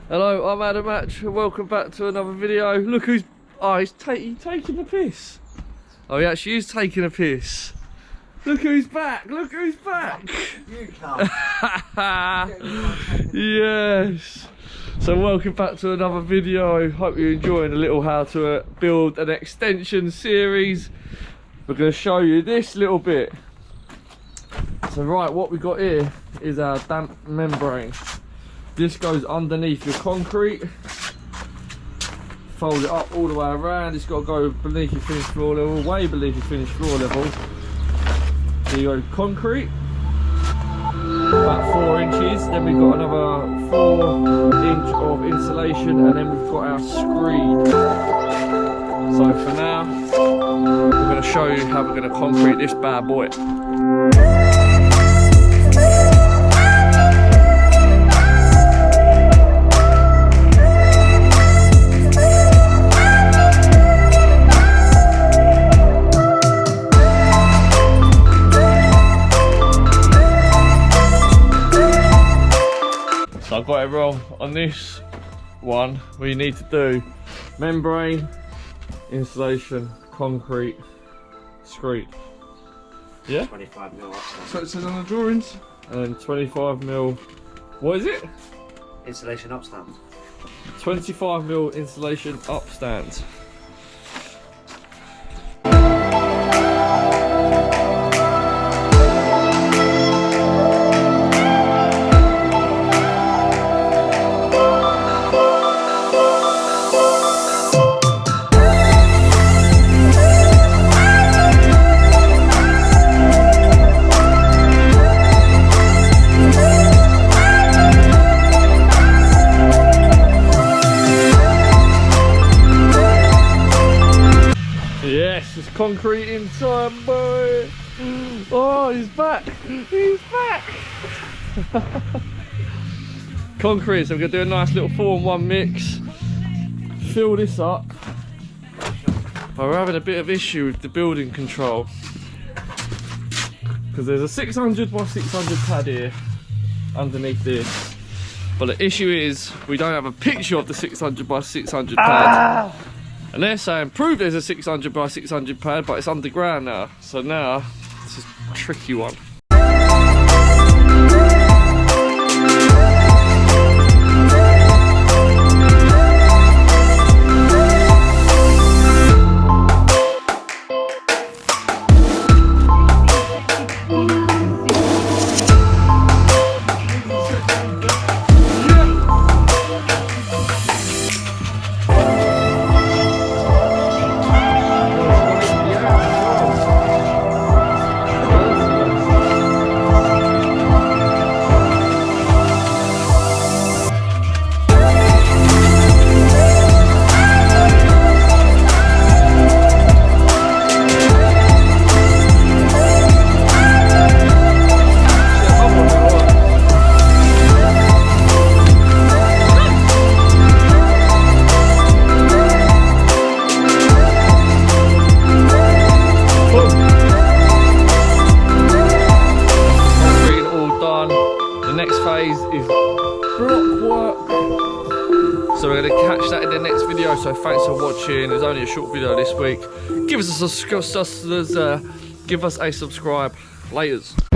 Hello, I'm Adam Match and welcome back to another video. Look who's... Oh, he's taking the piss. Oh, he actually is taking a piss. Look who's back, look who's back. You can't. Yes. So welcome back to another video. Hope you're enjoying a little how to build an extension series. We're going to show you this little bit. So right, what we got here is our damp membrane. This goes underneath your concrete. Fold it up all the way around. It's got to go beneath your finished floor level, way beneath your finished floor level. So you go concrete, about 4 inches. Then we've got another 4 inch of insulation, and then we've got our screed. So for now, we're going to show you how we're going to concrete this bad boy. So I've got it wrong on this one. What you need to do: membrane, insulation, concrete, screed. Yeah? 25mm upstand. So it says on the drawings. And 25mm. What is it? Insulation upstand. 25mm insulation upstand. Yes, it's concrete in time, boy. Oh, he's back. He's back. Concrete, so we're going to do a nice little 4-in-1 mix. Fill this up. We're having a bit of issue with the building control, because there's a 600 by 600 pad here underneath this. But the issue is we don't have a picture of the 600 by 600 pad. And they're saying, prove there's a 600 by 600 pad, but it's underground now. So now, this is a tricky one. So we're going to catch that in the next video. So thanks for watching. It's only a short video this week. Give us a subscribe. Laters.